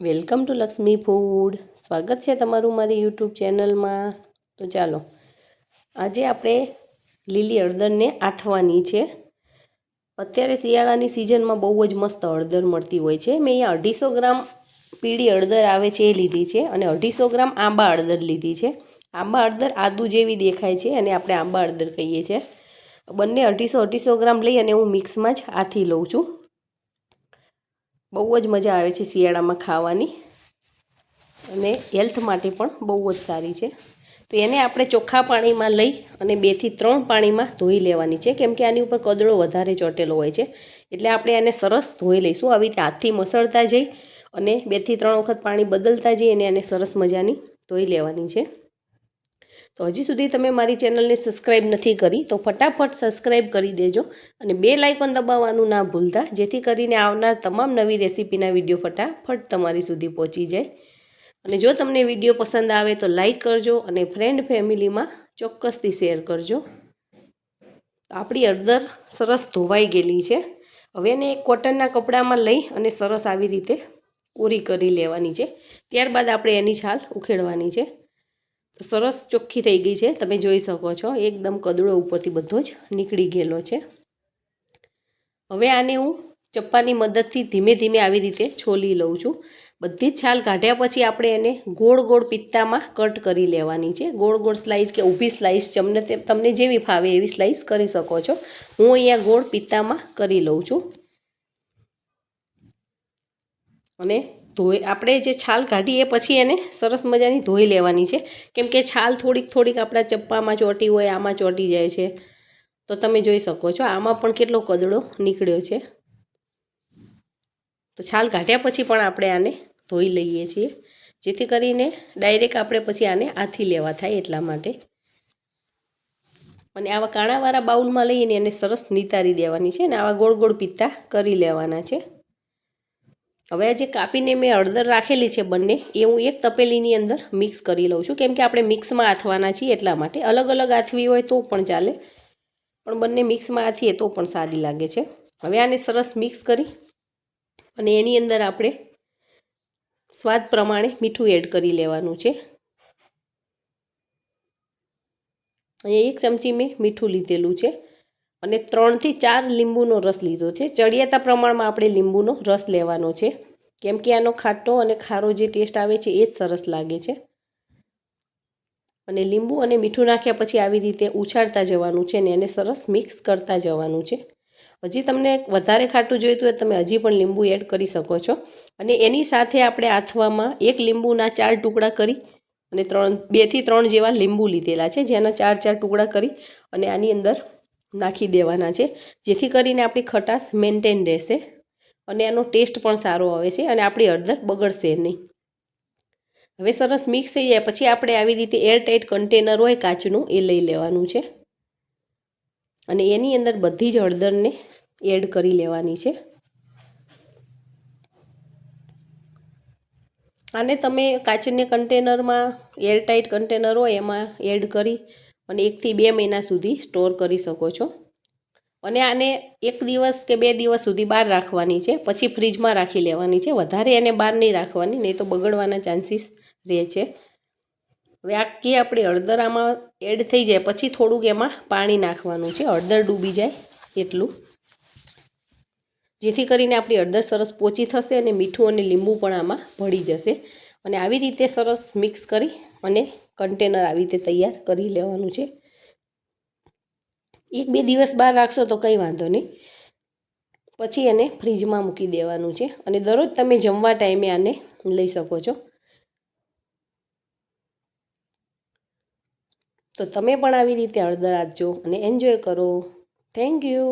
Welcome to Lakshmi food. સ્વાગત છે તમારું મારી યુટ્યુબ ચેનલમાં. તો ચાલો આજે આપણે લીલી હળદરને આથવાની છે. અત્યારે શિયાળાની સિઝનમાં બહુ જ મસ્ત હળદર મળતી હોય છે. મેં અહીંયા 250 ગ્રામ પીળી હળદર આવે છે એ લીધી છે અને 250 ગ્રામ આંબા હળદર લીધી છે. આંબા હળદર આદુ જેવી દેખાય છે અને આપણે આંબા હળદર કહીએ છીએ. બંને 250 ગ્રામ લઈ અને હું મિક્સમાં જ આથી લઉં છું. બહુ જ મજા આવે છે શિયાળામાં ખાવાની અને હેલ્થ માટે પણ બહુ જ સારી છે. તો એને આપણે ચોખ્ખા પાણીમાં લઈ અને 2 થી 3 પાણીમાં ધોઈ લેવાની છે, કેમ કે આની ઉપર કદડો વધારે ચોંટેલો હોય છે. એટલે આપણે એને સરસ ધોઈ લઈશું. આવી રીતે હાથથી મસળતા જઈ અને 2 થી 3 વખત પાણી બદલતા જઈ અને એને સરસ મજાની ધોઈ લેવાની છે. તો હજી સુધી તમે મારી ચેનલને સબસ્ક્રાઈબ નથી કરી તો ફટાફટ સબસ્ક્રાઈબ કરી દેજો અને બેલ આઇકોન દબાવવાનું ના ભૂલતા, જેથી કરીને આવનાર તમામ નવી રેસીપીના વિડીયો ફટાફટ તમારી સુધી પહોંચી જાય. અને જો તમને વિડીયો પસંદ આવે તો લાઈક કરજો અને ફ્રેન્ડ ફેમિલીમાં ચોક્કસથી શેર કરજો. આપણી હળદર સરસ ધોવાઈ ગયેલી છે. હવે એને એક કોટનના કપડામાં લઈ અને સરસ આવી રીતે કોરી કરી લેવાની છે. ત્યારબાદ આપણે એની છાલ ઉખેડવાની છે. તો સરસ ચોખ્ખી થઈ ગઈ છે, તમે જોઈ શકો છો. એકદમ કદડો ઉપરથી બધો જ નીકળી ગયેલો છે. હવે આને હું ચપ્પાની મદદથી ધીમે ધીમે આવી રીતે છોલી લઉં છું. બધી જ છાલ કાઢ્યા પછી આપણે એને ગોળ ગોળ પિત્તામાં કટ કરી લેવાની છે. ગોળ ગોળ સ્લાઈસ કે ઊભી સ્લાઈસ તમને જેવી ફાવે એવી સ્લાઈસ કરી શકો છો. હું અહીંયા ગોળ પિત્તામાં કરી લઉં છું. અને આપણે જે છાલ કાઢી એ પછી એને સરસ મજાની ધોઈ લેવાની છે, કેમ કે છાલ થોડીક આપણા ચપ્પામાં ચોંટી હોય, આમાં ચોંટી જાય છે. તો તમે જોઈ શકો છો આમાં પણ કેટલો કદડો નીકળ્યો છે. તો છાલ કાઢ્યા પછી પણ આપણે આને ધોઈ લઈએ છીએ, જેથી કરીને ડાયરેક્ટ આપણે પછી આને આથી લેવા થાય એટલા માટે. અને આવા કાણાવાળા બાઉલમાં લઈને એને સરસ નિતારી દેવાની છે અને આવા ગોળ ગોળ પિત્તા કરી લેવાના છે. હવે આ જે કાપીને મેં હળદર રાખેલી છે બંને, એ હું એક તપેલીની અંદર મિક્સ કરી લઉં છું, કેમ કે આપણે મિક્સમાં આથવાના છીએ એટલા માટે. અલગ અલગ આથવી હોય તો પણ ચાલે, પણ બંને મિક્સમાં આથીએ તો પણ સારી લાગે છે. હવે આને સરસ મિક્સ કરી અને એની અંદર આપણે સ્વાદ પ્રમાણે મીઠું એડ કરી લેવાનું છે. અહીંયા 1 ચમચી મેં મીઠું લીધેલું છે અને 3 થી 4 લીંબુનો રસ લીધો છે. ચડિયાતા પ્રમાણમાં આપણે લીંબુનો રસ લેવાનો છે, કેમ કે આનો ખાટો અને ખારો જે ટેસ્ટ આવે છે એ જ સરસ લાગે છે. અને લીંબુ અને મીઠું નાખ્યા પછી આવી રીતે ઉછાળતા જવાનું છે અને એને સરસ મિક્સ કરતા જવાનું છે. હજી તમને વધારે ખાટું જોઈતું હોય તમે હજી પણ લીંબુ એડ કરી શકો છો. અને એની સાથે આપણે આથવામાં 1 લીંબુના 4 ટુકડા કરી અને 2 થી 3 જેવા લીંબુ લીધેલા છે, જેના 4 ટુકડા કરી અને આની અંદર નાખી દેવાના છે, જેથી કરીને આપણી ખટાશ મેન્ટેન રહેશે અને એનો ટેસ્ટ પણ સારો આવે છે અને આપણી હળદર બગડશે નહીં. હવે સરસ મિક્સ થઈ જાય પછી આપણે આવી રીતે એરટાઇટ કન્ટેનર હોય કાચનું એ લઈ લેવાનું છે અને એની અંદર બધી જ હળદરને એડ કરી લેવાની છે. આને તમે કાચના કન્ટેનરમાં, એરટાઇટ કન્ટેનર હોય એમાં એડ કરી અને 1 થી 2 મહિના સુધી સ્ટોર કરી શકો છો. અને આને 1 દિવસ કે 2 દિવસ સુધી બહાર રાખવાની છે, પછી ફ્રીજમાં રાખી લેવાની છે. વધારે એને બહાર નહીં રાખવાની, નહીં તો બગડવાના ચાન્સીસ રહે છે. હવે આખી આપણી હળદર આમાં એડ થઈ જાય પછી થોડુંક એમાં પાણી નાખવાનું છે, હળદર ડૂબી જાય એટલું, જેથી કરીને આપણી હળદર સરસ પોચી થશે અને મીઠું અને લીંબુ પણ આમાં ભળી જશે. અને આવી રીતે સરસ મિક્સ કરી અને કન્ટેનર આવી રીતે તૈયાર કરી લેવાનું છે. 1-2 દિવસ બહાર રાખશો તો કંઈ વાંધો નહીં, પછી એને ફ્રીજમાં મૂકી દેવાનું છે અને દરરોજ તમે જમવા ટાઈમે આને લઈ શકો છો. તો તમે પણ આવી રીતે હળદર આપજો અને એન્જોય કરો. Thank you.